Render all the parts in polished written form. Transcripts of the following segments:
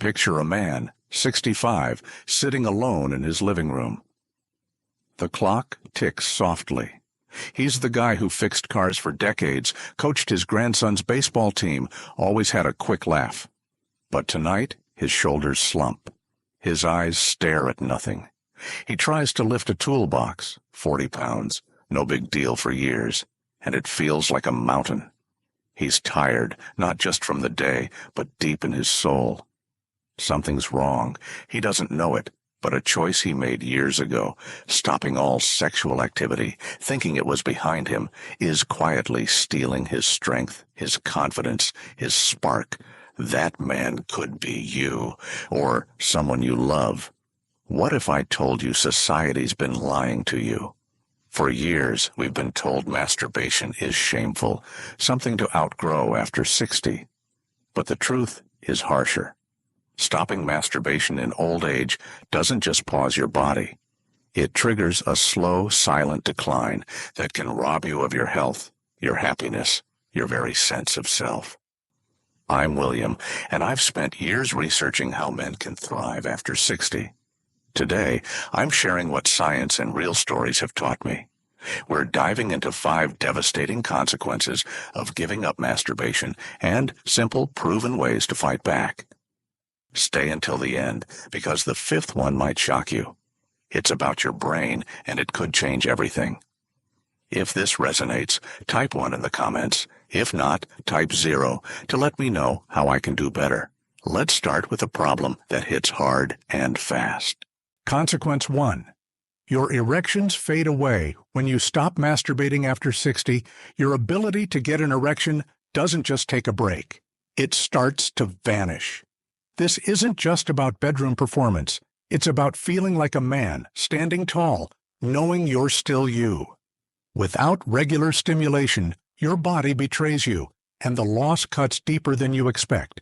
Picture a man, 65, sitting alone in his living room. The clock ticks softly. He's the guy who fixed cars for decades, coached his grandson's baseball team, always had a quick laugh. But tonight, his shoulders slump. His eyes stare at nothing. He tries to lift a toolbox, 40 pounds, no big deal for years, and it feels like a mountain. He's tired, not just from the day, but deep in his soul. Something's wrong. He doesn't know it, but a choice he made years ago, stopping all sexual activity, thinking it was behind him, is quietly stealing his strength, his confidence, his spark. That man could be you, or someone you love. What if I told you society's been lying to you? For years, we've been told masturbation is shameful, something to outgrow after 60. But the truth is harsher. Stopping masturbation in old age doesn't just pause your body. It triggers a slow, silent decline that can rob you of your health, your happiness, your very sense of self. I'm William, and I've spent years researching how men can thrive after 60. Today, I'm sharing what science and real stories have taught me. We're diving into 5 devastating consequences of giving up masturbation and simple, proven ways to fight back. Stay until the end, because the 5th one might shock you. It's about your brain, and it could change everything. If this resonates, type 1 in the comments. If not, type 0 to let me know how I can do better. Let's start with a problem that hits hard and fast. Consequence 1. Your erections fade away. When you stop masturbating after 60, your ability to get an erection doesn't just take a break. It starts to vanish. This isn't just about bedroom performance. It's about feeling like a man, standing tall, knowing you're still you. Without regular stimulation, your body betrays you, and the loss cuts deeper than you expect.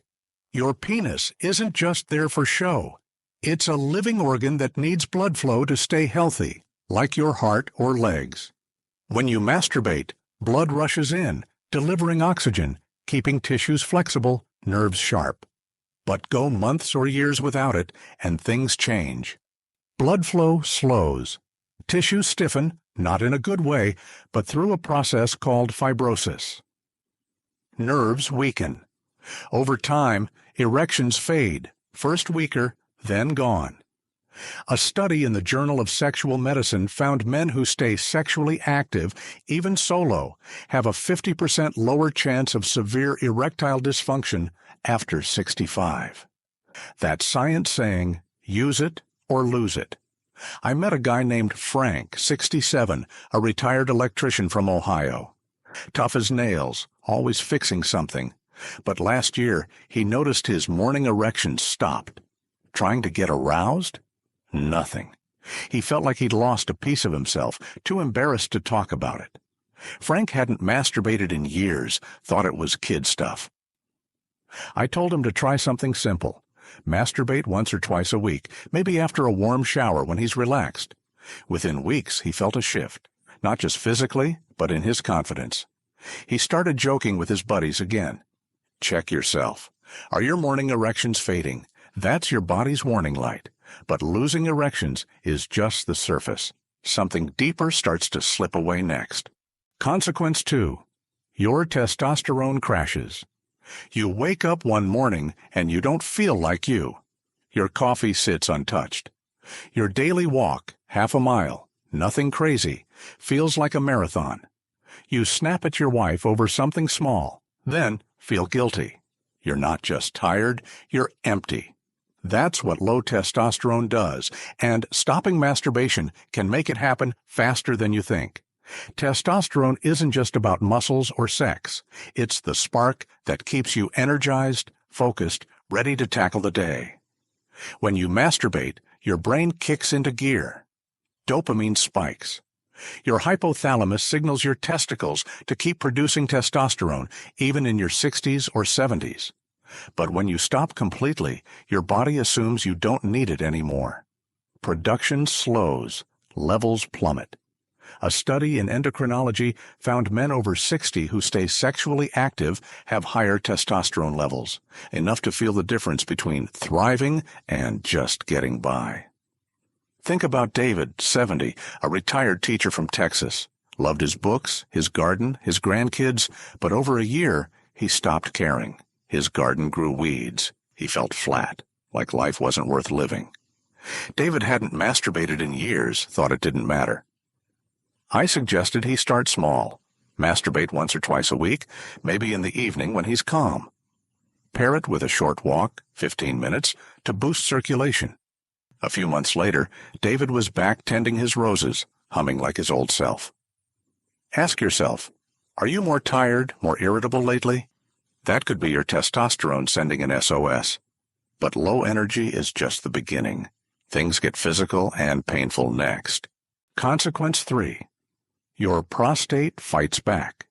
Your penis isn't just there for show. It's a living organ that needs blood flow to stay healthy, like your heart or legs. When you masturbate, blood rushes in, delivering oxygen, keeping tissues flexible, nerves sharp. But go months or years without it, and things change. Blood flow slows. Tissues stiffen, not in a good way, but through a process called fibrosis. Nerves weaken. Over time, erections fade, first weaker, then gone. A study in the Journal of Sexual Medicine found men who stay sexually active, even solo, have a 50% lower chance of severe erectile dysfunction after 65. That's science saying, use it or lose it. I met a guy named Frank, 67, a retired electrician from Ohio. Tough as nails, always fixing something. But last year, he noticed his morning erections stopped. Trying to get aroused? Nothing. He felt like he'd lost a piece of himself, too embarrassed to talk about it. Frank hadn't masturbated in years, thought it was kid stuff. I told him to try something simple. Masturbate once or twice a week, maybe after a warm shower when he's relaxed. Within weeks, he felt a shift, not just physically, but in his confidence. He started joking with his buddies again. Check yourself. Are your morning erections fading? That's your body's warning light. But losing erections is just the surface. Something deeper starts to slip away next. Consequence 2. Your testosterone crashes. You wake up one morning and you don't feel like you. Your coffee sits untouched. Your daily walk, half a mile, nothing crazy, feels like a marathon. You snap at your wife over something small, then feel guilty. You're not just tired, you're empty. That's what low testosterone does, and stopping masturbation can make it happen faster than you think. Testosterone isn't just about muscles or sex. It's the spark that keeps you energized, focused, ready to tackle the day. When you masturbate, your brain kicks into gear. Dopamine spikes. Your hypothalamus signals your testicles to keep producing testosterone, even in your 60s or 70s. But when you stop completely, your body assumes you don't need it anymore. Production slows, levels plummet. A study in endocrinology found men over 60 who stay sexually active have higher testosterone levels, enough to feel the difference between thriving and just getting by. Think about David, 70, a retired teacher from Texas. Loved his books, his garden, his grandkids, but over a year, he stopped caring. His garden grew weeds. He felt flat, like life wasn't worth living. David hadn't masturbated in years, thought it didn't matter. I suggested he start small. Masturbate once or twice a week, maybe in the evening when he's calm. Pair it with a short walk, 15 minutes, to boost circulation. A few months later, David was back tending his roses, humming like his old self. Ask yourself, are you more tired, more irritable lately? That could be your testosterone sending an SOS. But low energy is just the beginning. Things get physical and painful next. Consequence 3. Your prostate fights back.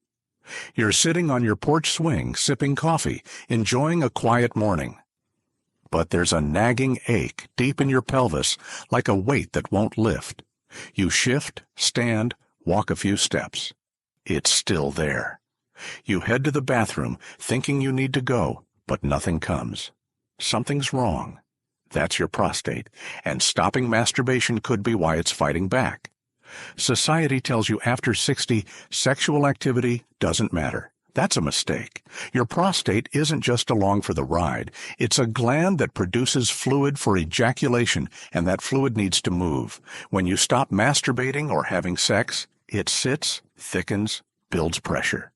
You're sitting on your porch swing, sipping coffee, enjoying a quiet morning. But there's a nagging ache deep in your pelvis, like a weight that won't lift. You shift, stand, walk a few steps. It's still there. You head to the bathroom, thinking you need to go, but nothing comes. Something's wrong. That's your prostate, and stopping masturbation could be why it's fighting back. Society tells you after 60, sexual activity doesn't matter. That's a mistake. Your prostate isn't just along for the ride. It's a gland that produces fluid for ejaculation, and that fluid needs to move. When you stop masturbating or having sex, it sits, thickens, builds pressure.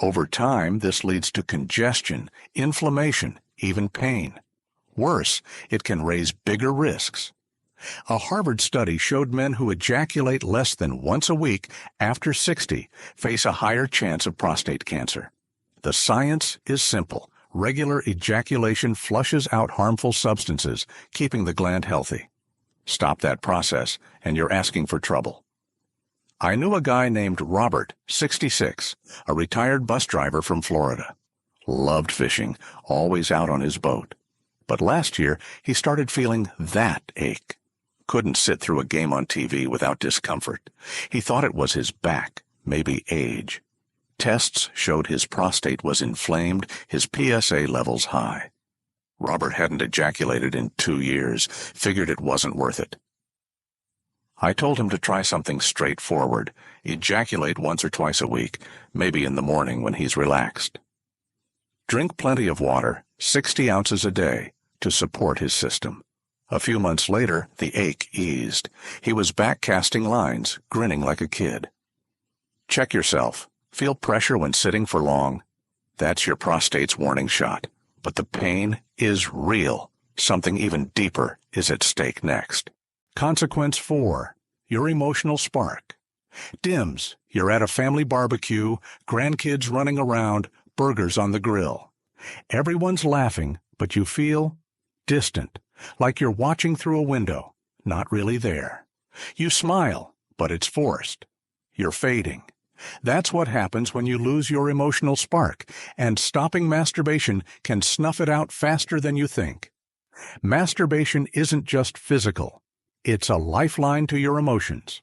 Over time, this leads to congestion, inflammation, even pain. Worse, it can raise bigger risks. A Harvard study showed men who ejaculate less than once a week after 60 face a higher chance of prostate cancer. The science is simple. Regular ejaculation flushes out harmful substances, keeping the gland healthy. Stop that process, and you're asking for trouble. I knew a guy named Robert, 66, a retired bus driver from Florida. Loved fishing, always out on his boat. But last year, he started feeling that ache. Couldn't sit through a game on TV without discomfort. He thought it was his back, maybe age. Tests showed his prostate was inflamed, his PSA levels high. Robert hadn't ejaculated in 2 years, figured it wasn't worth it. I told him to try something straightforward, ejaculate once or twice a week, maybe in the morning when he's relaxed. Drink plenty of water, 60 ounces a day, to support his system. A few months later, the ache eased. He was back casting lines, grinning like a kid. Check yourself. Feel pressure when sitting for long? That's your prostate's warning shot. But the pain is real. Something even deeper is at stake next. Consequence 4. Your emotional spark. Dims. You're at a family barbecue, grandkids running around, burgers on the grill. Everyone's laughing, but you feel distant, like you're watching through a window, not really there. You smile, but it's forced. You're fading. That's what happens when you lose your emotional spark, and stopping masturbation can snuff it out faster than you think. Masturbation isn't just physical. It's a lifeline to your emotions.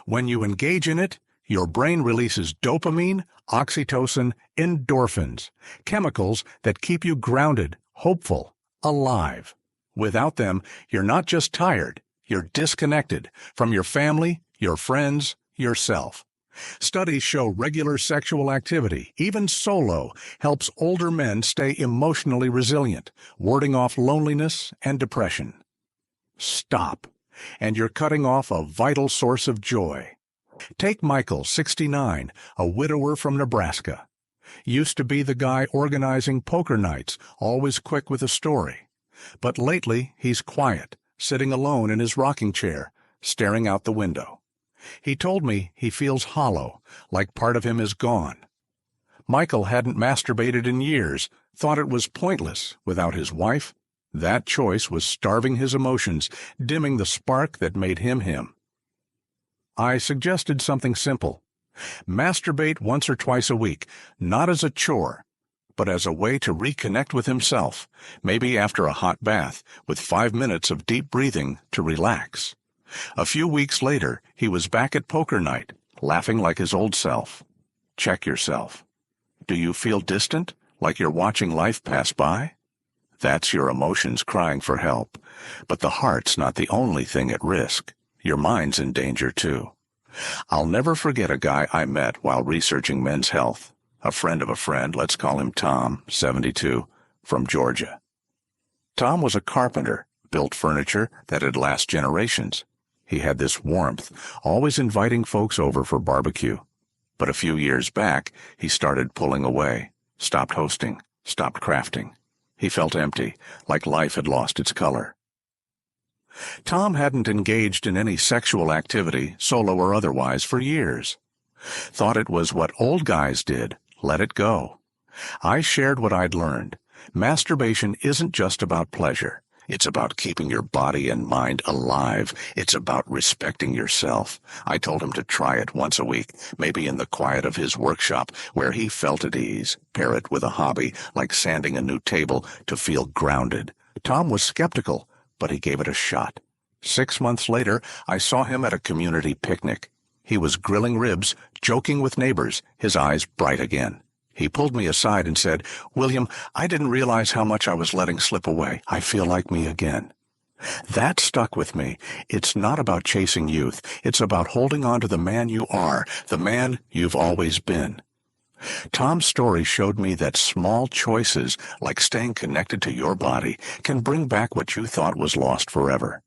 When you engage in it, your brain releases dopamine, oxytocin, endorphins, chemicals that keep you grounded, hopeful, alive. Without them, you're not just tired, you're disconnected from your family, your friends, yourself. Studies show regular sexual activity, even solo, helps older men stay emotionally resilient, warding off loneliness and depression. Stop, and you're cutting off a vital source of joy. Take Michael, 69, a widower from Nebraska. Used to be the guy organizing poker nights, always quick with a story. But lately, he's quiet, sitting alone in his rocking chair, staring out the window. He told me he feels hollow, like part of him is gone. Michael hadn't masturbated in years, thought it was pointless without his wife. That choice was starving his emotions, dimming the spark that made him him. I suggested something simple. Masturbate once or twice a week, not as a chore, but as a way to reconnect with himself, maybe after a hot bath, with 5 minutes of deep breathing to relax. A few weeks later, he was back at poker night, laughing like his old self. Check yourself. Do you feel distant, like you're watching life pass by? That's your emotions crying for help. But the heart's not the only thing at risk. Your mind's in danger too. I'll never forget a guy I met while researching men's health. A friend of a friend, let's call him Tom, 72, from Georgia. Tom was a carpenter, built furniture that'd last generations. He had this warmth, always inviting folks over for barbecue. But a few years back, he started pulling away, stopped hosting, stopped crafting. He felt empty, like life had lost its color. Tom hadn't engaged in any sexual activity, solo or otherwise, for years. Thought it was what old guys did, let it go. I shared what I'd learned. Masturbation isn't just about pleasure. It's about keeping your body and mind alive. It's about respecting yourself. I told him to try it once a week, maybe in the quiet of his workshop, where he felt at ease. Pair it with a hobby, like sanding a new table, to feel grounded. Tom was skeptical, but he gave it a shot. 6 months later, I saw him at a community picnic. He was grilling ribs, joking with neighbors, his eyes bright again. He pulled me aside and said, "William, I didn't realize how much I was letting slip away. I feel like me again." That stuck with me. It's not about chasing youth. It's about holding on to the man you are, the man you've always been. Tom's story showed me that small choices, like staying connected to your body, can bring back what you thought was lost forever.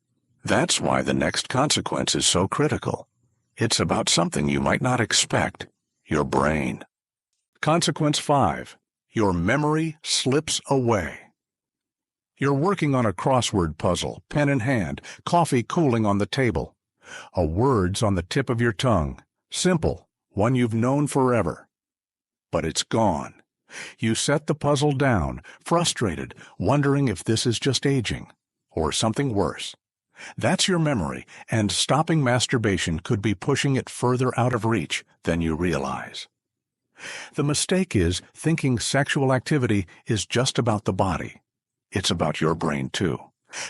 That's why the next consequence is so critical. It's about something you might not expect, your brain. Consequence 5. Your memory slips away. You're working on a crossword puzzle, pen in hand, coffee cooling on the table. A word's on the tip of your tongue. Simple, one you've known forever. But it's gone. You set the puzzle down, frustrated, wondering if this is just aging, or something worse. That's your memory, and stopping masturbation could be pushing it further out of reach than you realize. The mistake is thinking sexual activity is just about the body. It's about your brain too.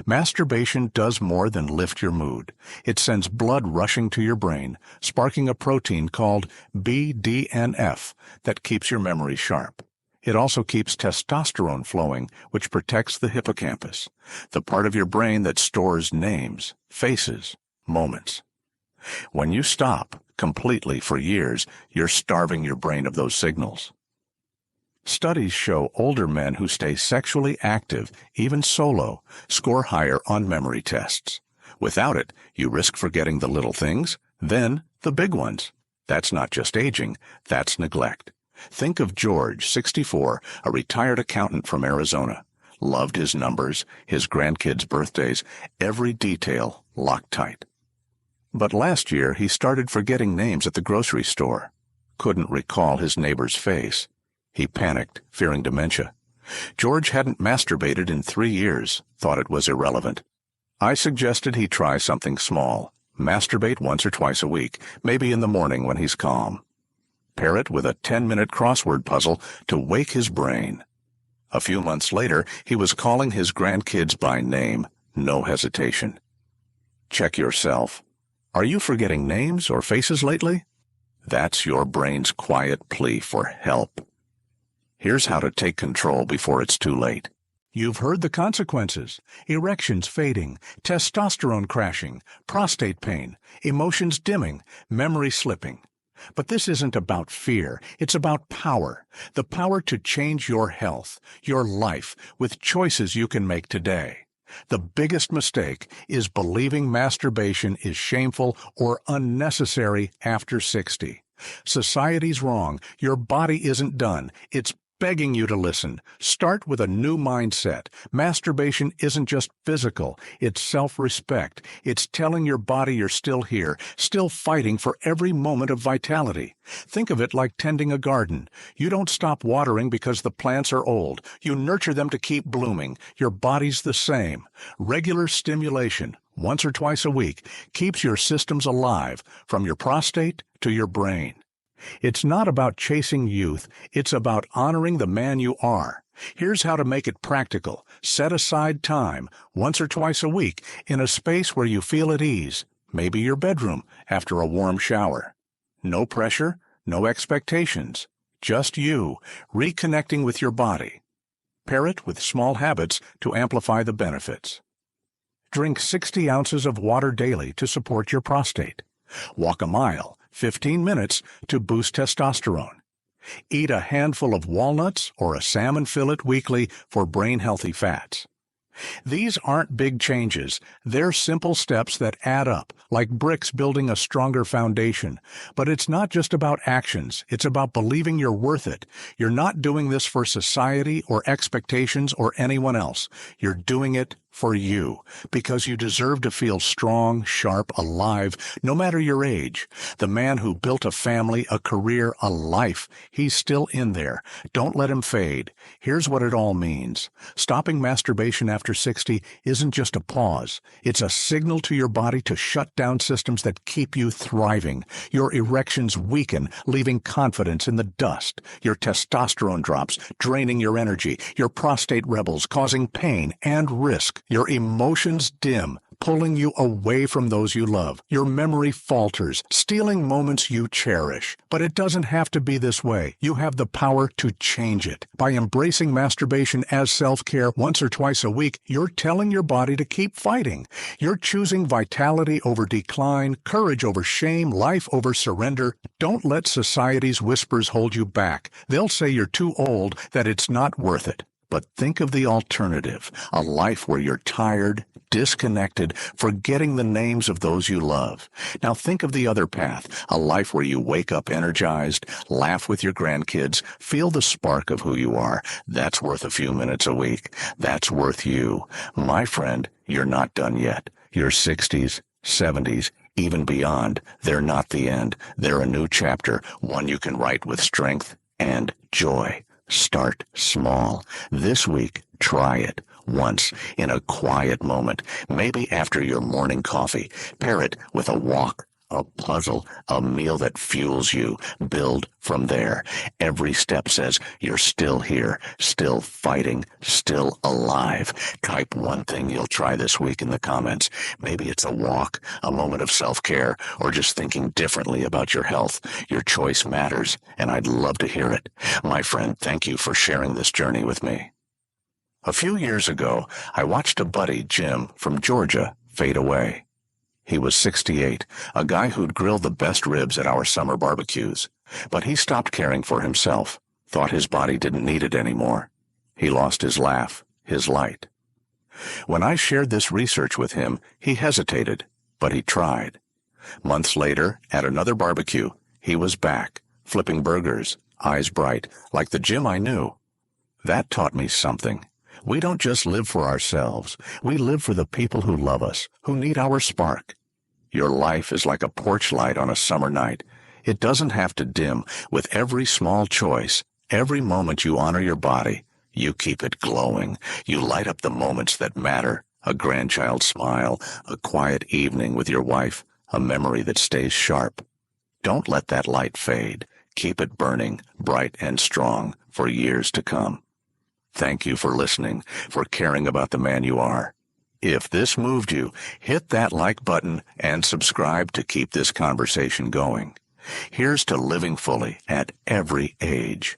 Masturbation does more than lift your mood. It sends blood rushing to your brain, sparking a protein called BDNF that keeps your memory sharp. It also keeps testosterone flowing, which protects the hippocampus, the part of your brain that stores names, faces, moments. When you stop completely for years, you're starving your brain of those signals. Studies show older men who stay sexually active, even solo, score higher on memory tests. Without it, you risk forgetting the little things, then the big ones. That's not just aging, that's neglect. Think of George, 64, a retired accountant from Arizona. Loved his numbers, his grandkids' birthdays, every detail locked tight. But last year he started forgetting names at the grocery store. Couldn't recall his neighbor's face. He panicked, fearing dementia. George hadn't masturbated in 3 years, thought it was irrelevant. I suggested he try something small. Masturbate once or twice a week, maybe in the morning when he's calm. Pair it with a 10-minute crossword puzzle to wake his brain. A few months later, he was calling his grandkids by name, no hesitation. Check yourself. Are you forgetting names or faces lately? That's your brain's quiet plea for help. Here's how to take control before it's too late. You've heard the consequences. Erections fading, testosterone crashing, prostate pain, emotions dimming, memory slipping. But this isn't about fear. It's about power. The power to change your health, your life, with choices you can make today. The biggest mistake is believing masturbation is shameful or unnecessary after 60. Society's wrong. Your body isn't done. It's begging you to listen. Start with a new mindset. Masturbation isn't just physical. It's self-respect. It's telling your body you're still here, still fighting for every moment of vitality. Think of it like tending a garden. You don't stop watering because the plants are old. You nurture them to keep blooming. Your body's the same. Regular stimulation, once or twice a week, keeps your systems alive, from your prostate to your brain. It's not about chasing youth. It's about honoring the man you are. Here's how to make it practical. Set aside time, once or twice a week, in a space where you feel at ease, maybe your bedroom, after a warm shower. No pressure, no expectations. Just you, reconnecting with your body. Pair it with small habits to amplify the benefits. Drink 60 ounces of water daily to support your prostate. Walk a mile, 15 minutes, to boost testosterone. Eat a handful of walnuts or a salmon fillet weekly for brain-healthy fats. These aren't big changes. They're simple steps that add up, like bricks building a stronger foundation. But it's not just about actions. It's about believing you're worth it. You're not doing this for society or expectations or anyone else. You're doing it for you, because you deserve to feel strong, sharp, alive, no matter your age. The man who built a family, a career, a life, he's still in there. Don't let him fade. Here's what it all means. Stopping masturbation after 60 isn't just a pause. It's a signal to your body to shut down systems that keep you thriving. Your erections weaken, leaving confidence in the dust. Your testosterone drops, draining your energy. Your prostate rebels, causing pain and risk. Your emotions dim, pulling you away from those you love. Your memory falters, stealing moments you cherish. But it doesn't have to be this way. You have the power to change it. By embracing masturbation as self-care once or twice a week, you're telling your body to keep fighting. You're choosing vitality over decline, courage over shame, life over surrender. Don't let society's whispers hold you back. They'll say you're too old, that it's not worth it. But think of the alternative, a life where you're tired, disconnected, forgetting the names of those you love. Now think of the other path, a life where you wake up energized, laugh with your grandkids, feel the spark of who you are. That's worth a few minutes a week. That's worth you. My friend, you're not done yet. Your 60s, 70s, even beyond, they're not the end. They're a new chapter, one you can write with strength and joy. Start small. This week, try it once in a quiet moment, maybe after your morning coffee. Pair it with a walk, a puzzle, a meal that fuels you. Build from there. Every step says you're still here, still fighting, still alive. Type one thing you'll try this week in the comments. Maybe it's a walk, a moment of self-care, or just thinking differently about your health. Your choice matters, and I'd love to hear it. My friend, thank you for sharing this journey with me. A few years ago, I watched a buddy, Jim, from Georgia, fade away. He was 68, a guy who'd grilled the best ribs at our summer barbecues. But he stopped caring for himself, thought his body didn't need it anymore. He lost his laugh, his light. When I shared this research with him, he hesitated, but he tried. Months later, at another barbecue, he was back, flipping burgers, eyes bright, like the Jim I knew. That taught me something. We don't just live for ourselves. We live for the people who love us, who need our spark. Your life is like a porch light on a summer night. It doesn't have to dim. With every small choice, every moment you honor your body, you keep it glowing. You light up the moments that matter. A grandchild's smile, a quiet evening with your wife, a memory that stays sharp. Don't let that light fade. Keep it burning, bright and strong, for years to come. Thank you for listening, for caring about the man you are. If this moved you, hit that like button and subscribe to keep this conversation going. Here's to living fully at every age.